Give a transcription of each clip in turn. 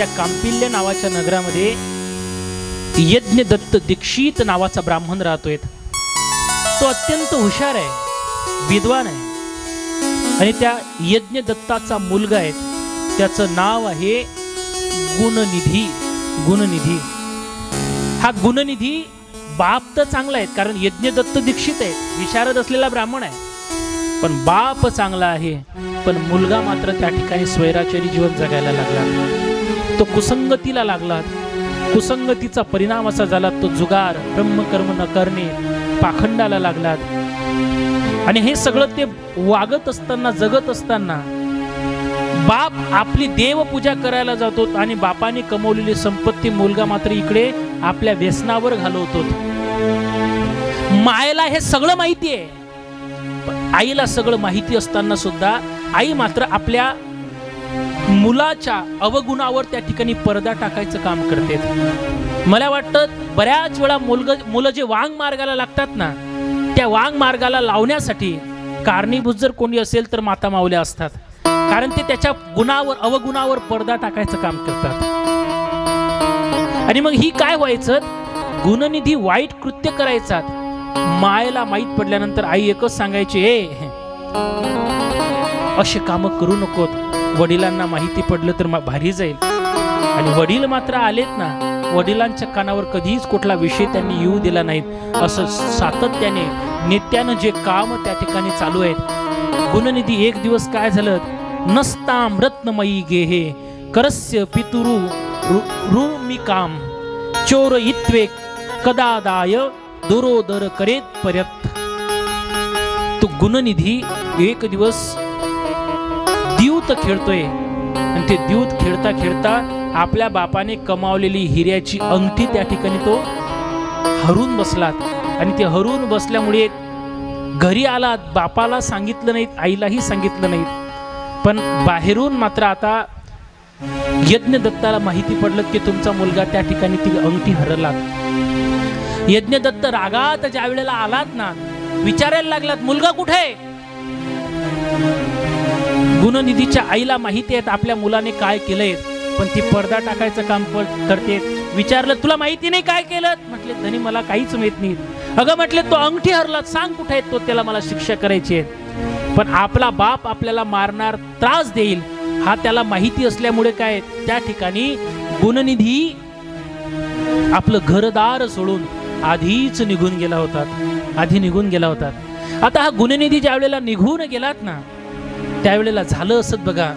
त्या कांपिल्य नावाच्या नगरामध्ये यज्ञदत्त दीक्षित नावाचा ब्राह्मण राहतोय। तो अत्यंत हुशार आहे, विद्वान आहे आणि त्या यज्ञदत्ताचा मुलगा आहे, त्याचं नाव आहे गुणनिधी। गुणनिधी हा गुणनिधी बाप तर चांगला आहे, कारण यज्ञदत्त दीक्षित आहे, विशारद असलेला ब्राह्मण आहे, पण बाप चांगला आहे, पण मुलगा मात्र त्या ठिकाणी स्वैराचारी जीवन जगायला लागला। तो कुसंगतीला लागला। कुसंगतीचा परिणाम असा झाला, तो जुगार, ब्रह्मकर्म न करणे, पाखंडाला लागला। आणि हे सगळं ते वागत असताना, जगत असताना बाप आपली देवपूजा करायला जातो आणि बापाने कमवलेली संपत्ती मुलगा मात्र इकडे आपल्या व्यसनावर घालवतो। मायेला हे सगळं माहिती आहे, आईला सगळं माहिती असताना सुद्धा आई मात्र आपल्या मुलाच्या अवगुणावर त्या ठिकाणी पडदा टाकायचं काम करते। मला वाटतं बऱ्याच वेळा मुलं जे वांग मार्गाला लागतात ना, त्या वांग मार्गाला लावण्यासाठी कारणीभूत जर कोणी असेल तर माता माऊल्या असतात, कारण ते त्याच्या गुणावर अवगुणावर पडदा टाकायचं काम करतात। आणि मग ही काय व्हायचं, गुणनिधी वाईट कृत्य करायचा, मायेला माहीत पडल्यानंतर आई एकच सांगायची, असे काम करू नकोत, वडिलांना माहिती पडलं तर भारी जाईल। आणि वडील मात्र आलेत ना, वडिलांच्या कानावर कधीच कुठला विषय त्यांनी येऊ दिला नाही। असं सातत्याने नित्यानं जे काम त्या ठिकाणी चालू आहेत। गुणनिधी एक दिवस काय झालं, नस्ताम रत्नमयी गेहे करस्य पितुरु रुमिकाम चोर इत्वे कदादाय दुरोदर करेत पर्यत। तो गुणनिधी एक दिवस द्यूत खेळतोय आणि ते द्यूत खेळता खेळता आपल्या बापाने कमावलेली हिऱ्याची अंगठी त्या ठिकाणी तो हरून बसलात। आणि ते हरून बसल्यामुळे घरी आलात, बापाला सांगितलं नाहीत, आईलाही सांगितलं नाहीत, पण बाहेरून मात्र आता यज्ञदत्ताला माहिती पडलं की तुमचा मुलगा त्या ठिकाणी ती अंगठी हरला। यज्ञदत्त रागात ज्या वेळेला आलात ना, विचारायला लागलात, मुलगा कुठे आहे? गुणनिधीच्या आईला माहिती आहे आपल्या मुलाने काय केलंय, पण ती पडदा टाकायचं काम करते। विचारलं, तुला माहिती नाही काय केलं? म्हटले, धनी मला काहीच माहित नाही। अगं म्हटले, तो अंगठी हरला, सांग कुठे आहे तो, त्याला मला शिक्षा करायची आहे। पण आपला बाप आपल्याला मारणार, त्रास देईल, हा त्याला माहिती असल्यामुळे काय त्या ठिकाणी गुणनिधी आपलं घरदार सोडून आधीच निघून गेला होता, आधी निघून गेला होता। आता हा गुणनिधी ज्या वेळेला निघून गेलात ना, त्यावेळेला झालं असत बघा,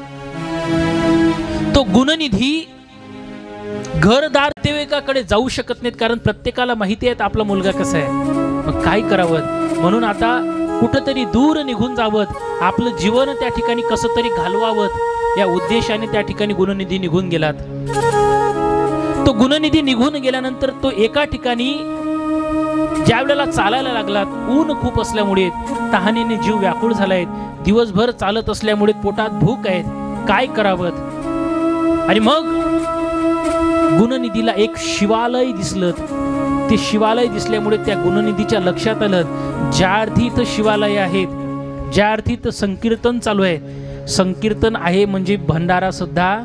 तो गुणनिधी घरदार देवेकाकडे जाऊ शकत नाहीत, कारण प्रत्येकाला माहिती आहे आपला मुलगा कसा आहे। मग काय करावं, म्हणून आता कुठंतरी दूर निघून जावं, आपलं जीवन त्या ठिकाणी कसं तरी घालवावं, या उद्देशाने त्या ठिकाणी गुणनिधी निघून गेलात। तो गुणनिधी निघून गेल्यानंतर तो एका ठिकाणी ज्या वेळेला चालायला लागलात, ऊन खूप असल्यामुळे तहानेने जीव व्याकुळ झालाय, दिवसभर चालत असल्यामुळे पोटात भूक आहे, काय करावं। आणि मग गुणनिधीला एक शिवालय दिसलं। ते शिवालय दिसल्यामुळे त्या गुणनिधीच्या लक्षात आलं, ज्या अर्थी इथं शिवालय आहेत, ज्या अर्थी इथं संकीर्तन चालू आहे, संकीर्तन आहे म्हणजे भंडारा सुद्धा,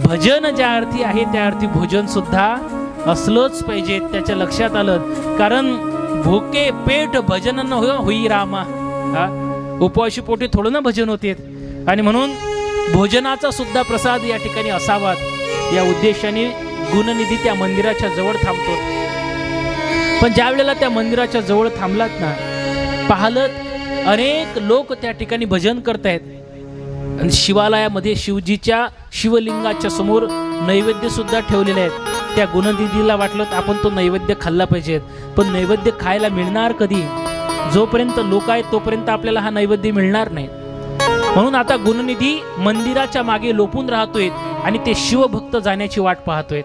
भजन ज्या अर्थी आहे त्या अर्थी भोजन सुद्धा असलंच पाहिजे। त्याच्या लक्षात आलं, कारण भोके पेट भजन न होई रामा, उपवाशी पोटी थोडं ना भजन होते, आणि म्हणून भोजनाचा सुद्धा प्रसाद या ठिकाणी असावा, या उद्देशाने गुणनिधी त्या मंदिराच्या जवळ थांबतो। पण ज्या वेळेला त्या मंदिराच्या जवळ थांबलात ना, पाहलत अनेक लोक त्या ठिकाणी भजन करतायत, आणि शिवालयामध्ये शिवजीच्या शिवलिंगाच्या समोर नैवेद्य सुद्धा ठेवलेले आहेत। त्या गुणनिधीला वाटलं आपण तो नैवेद्य खाल्ला पाहिजे, पण नैवेद्य खायला मिळणार कधी, जोपर्यंत लोक आहेत तोपर्यंत आपल्याला हा नैवेद्य मिळणार नाही। म्हणून आता गुणनिधी मंदिराच्या मागे लोपून राहतोय आणि ते शिवभक्त जाण्याची वाट पाहतोय।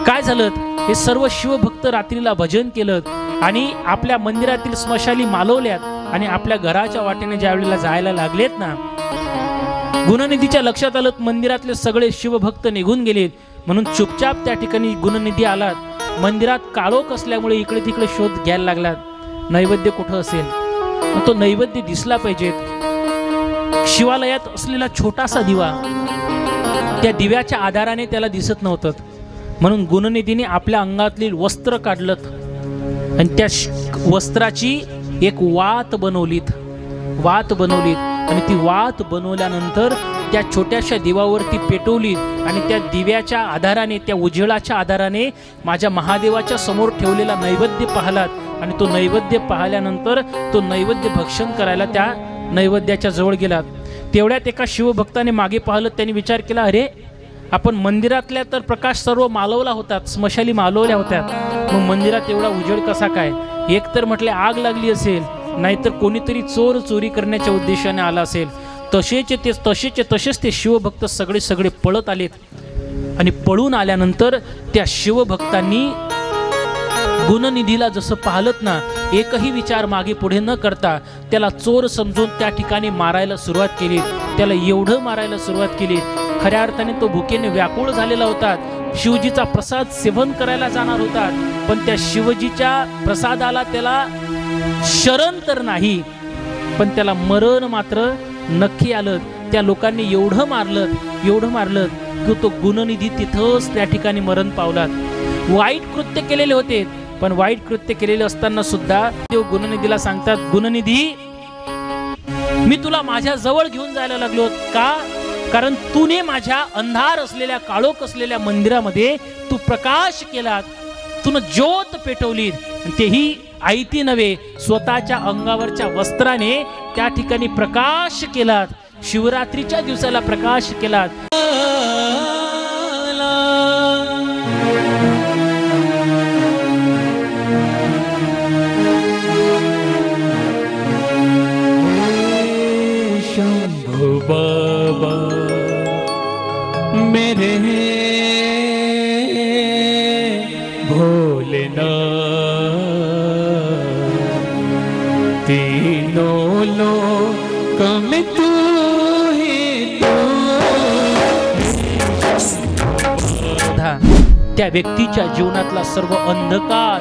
काय झालं, हे सर्व शिवभक्त रात्रीला भजन केलं आणि आपल्या मंदिरातील स्मशाली मालवल्यात आणि आपल्या घराच्या वाटेने ज्या वेळेला जायला लागलेत ना, गुणनिधीच्या लक्षात आलं मंदिरातले सगळे शिवभक्त निघून गेलेत, म्हणून चुपचाप त्या ठिकाणी गुणनिधी आला। मंदिरात काळोख असल्यामुळे इकडे तिकडे शोध घ्यायला लागला, नैवेद्य कुठं असेल, तो नैवेद्य दिसला पाहिजे। शिवालयात असलेला छोटासा दिवा त्या दिव्याच्या आधाराने त्याला दिसत नव्हतं, म्हणून गुणनिधीने आपल्या अंगातली वस्त्र काढलं आणि त्या वस्त्राची एक वात बनवलीत आणि ती वात बनवल्यानंतर त्या छोट्याशा दिवावरती पेटवली आणि त्या दिव्याच्या आधाराने, त्या उजेडाच्या आधाराने माझ्या महादेवाच्या समोर ठेवलेला नैवेद्य पाहिलात आणि तो नैवेद्य पाहिल्यानंतर तो नैवेद्य भक्षण करायला त्या नैवेद्याच्या जवळ गेलात. तेवढ्यात एका शिवभक्ताने मागे पाहिलं. त्यांनी विचार केला, अरे आपण मंदिरातल्या तर प्रकाश सर्व मालवला होतात, स्मशाली मालवल्या होत्या, मग मंदिरात एवढा उजेड कसा काय? एक तर म्हटले आग लागली असेल, नाहीतर कोणीतरी चोरी करण्याच्या उद्देशाने आला असेल. तसेच ते शिवभक्त सगळे पळत आलेत आणि पळून आल्यानंतर त्या शिवभक्तांनी गुणनिधीला जसं पाहलत ना, एकही विचार मागे पुढे न करता त्याला चोर समजून त्या ठिकाणी मारायला सुरुवात केली. त्याला एवढं मारायला सुरुवात केली, खऱ्या अर्थाने तो भुकेने व्याकुळ झालेला होता. शिवजीचा प्रसाद सेवन करायला जाणार होता, पण त्या शिवजीच्या प्रसादाला त्याला शरण तर नाही, पण त्याला मरण मात्र नक्की आलं. त्या लोकांनी एवढं मारलं की तो गुणनिधी तिथंच त्या ठिकाणी मरण पावलात. वाईट कृत्य केलेले होते, पण वाईट कृत्य केलेले असताना सुद्धा ते गुणनिधीला सांगतात, गुणनिधी मी तुला माझ्या जवळ घेऊन जायला लागलो का? कारण तूने माझ्या अंधार असलेल्या, काळोख असलेल्या मंदिरामध्ये तू प्रकाश केलात, तून ज्योत पेटवली, तेही आयती नव्हे, स्वतःच्या अंगावरच्या वस्त्राने त्या ठिकाणी प्रकाश केलात. शिवरात्रीच्या दिवसाला प्रकाश केलात. शंभू बाबा मेरे भोलेनाथ, तीनों लोक में तू ही तू. त्या व्यक्तीच्या जीवनातला सर्व अंधकार,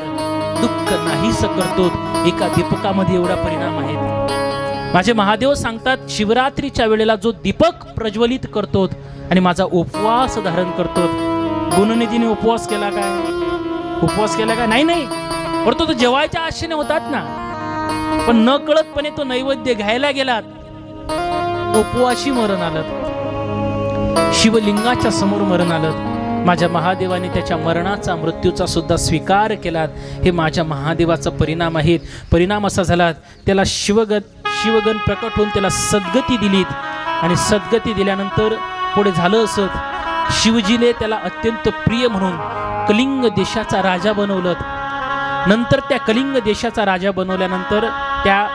दुःख नाहीस करतो. एका दीपकामध्ये एवढा परिणाम आहे. माझे महादेव सांगतात, शिवरात्रीच्या वेळेला जो दीपक प्रज्वलित करतो आणि माझा उपवास धारण करतो. गुणनिधीने उपवास केला काय? नाही, परंतु तो जेवायच्या आशेने होतात ना, पण न कळतपणे तो नैवेद्य घ्यायला गेलात, उपवाशी मरण आलं, शिवलिंगाच्या समोर मरण आलं. माझ्या महादेवाने त्याच्या मरणाचा, मृत्यूचा सुद्धा स्वीकार केला. हे माझ्या महादेवाचा परिणाम आहेत. परिणाम असा झाला, त्याला शिवगण प्रकट होऊन त्याला सद्गती दिलीत आणि सद्गती दिल्यानंतर पुढे झालं असं, शिवजीने त्याला अत्यंत प्रिय म्हणून कलिंग देशाचा राजा बनवलं. नंतर त्या कलिंग देशाचा राजा बनवल्यानंतर त्या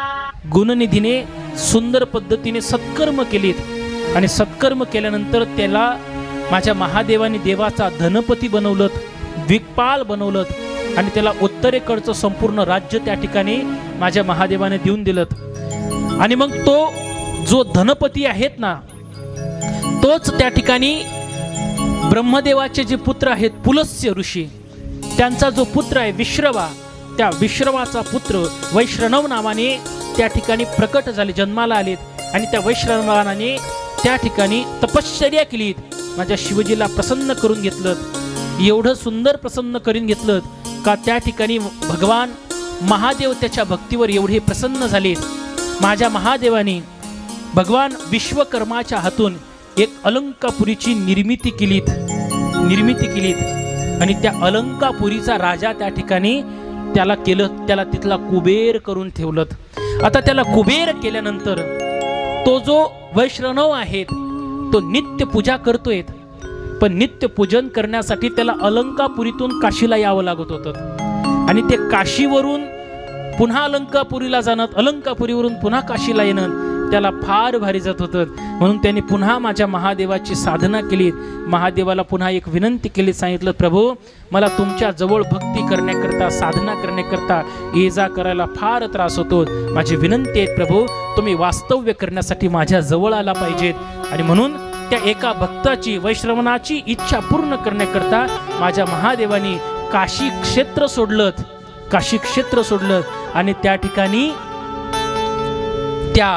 गुणनिधीने सुंदर पद्धतीने सत्कर्म केलीत आणि सत्कर्म केल्यानंतर त्याला माझ्या महादेवाने देवाचा धनपती बनवलं, द्विकपाल बनवलं आणि त्याला उत्तरेकडचं संपूर्ण राज्य त्या ठिकाणी माझ्या महादेवाने देऊन दिलं. आणि मग तो जो धनपती आहेत ना, तोच त्या ठिकाणी ब्रह्मदेवाचे जे पुत्र आहेत पुलस्त्य ऋषी, त्यांचा जो पुत्र आहे विश्रवा, त्या विश्रवाचा पुत्र वैश्रनव नावाने त्या ठिकाणी प्रकट झाले, जन्माला आलेत आणि त्या वैश्रनवाने त्या ठिकाणी तपश्चर्या केली. माझ्या शिवजीला प्रसन्न करून घेतलं. एवढं सुंदर प्रसन्न करून घेतलं का त्या ठिकाणी भगवान महादेव त्याच्या भक्तीवर एवढे प्रसन्न झाले. माझ्या महादेवाने भगवान विश्वकर्माच्या हातून एक अलंकापुरीची निर्मिती केलीत आणि त्या अलंकापुरीचा राजा त्या ठिकाणी त्याला केलं, त्याला तिथला कुबेर करून ठेवलं. आता त्याला कुबेर केल्यानंतर तो जो वैश्रनव आहेत तो नित्य पूजा करतोय, पण नित्य पूजन करण्यासाठी त्याला अलंकापुरीतून काशीला यावं लागत होतं आणि ते काशीवरून पुन्हा अलंकापुरीला जाणं, अलंकापुरीवरून पुन्हा काशीला येणं त्याला फार भारी जात होतं. म्हणून त्यांनी पुन्हा माझ्या महादेवाची साधना केली. महादेवाला पुन्हा एक विनंती केली, सांगितलं, प्रभू मला तुमच्या जवळ भक्ती करण्याकरता, साधना करण्याकरता ये जा करायला फार त्रास होतो. माझी विनंती आहे प्रभू, तुम्ही वास्तव्य करण्यासाठी माझ्या जवळ आला पाहिजेत. आणि म्हणून त्या एका भक्ताची, वैश्रवणाची इच्छा पूर्ण करण्याकरता माझ्या महादेवानी काशी क्षेत्र सोडलं आणि त्या ठिकाणी त्या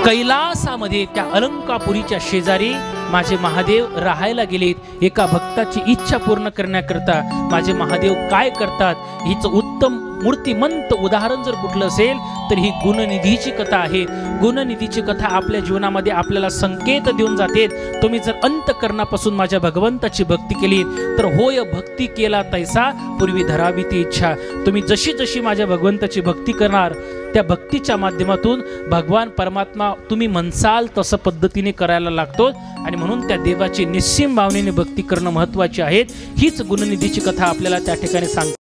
कैलासामध्ये, त्या अलंकापुरीच्या शेजारी माझे महादेव राहायला गेलेत एका भक्ताची इच्छा पूर्ण करण्याकरता माझे महादेव काय करतात हीच उत्तम मूर्तिमंत उदाहरण जर कुठलं असेल तर ही गुणनिधीची कथा आहे। गुणनिधीची कथा आपल्या जीवनामध्ये आपल्याला संकेत देऊन जाते। तुम्ही जर अंतःकरणापासून माझ्या भगवंताची भक्ती केली तर होय भक्ती केला तैसा पूर्वी धरावी ती इच्छा। तुम्ही जशी जशी माझ्या भगवंताची भक्ती करणार त्या भक्तीच्या माध्यमातून भगवान परमात्मा तुम्ही म्हणसाल तसं पद्धतीने करायला लागतो आणि म्हणून त्या देवाची निस्सीम भावनेने भक्ती करणं महत्त्वाचे आहे। हीच गुणनिधीची कथा आपल्याला त्या ठिकाणी सांगते।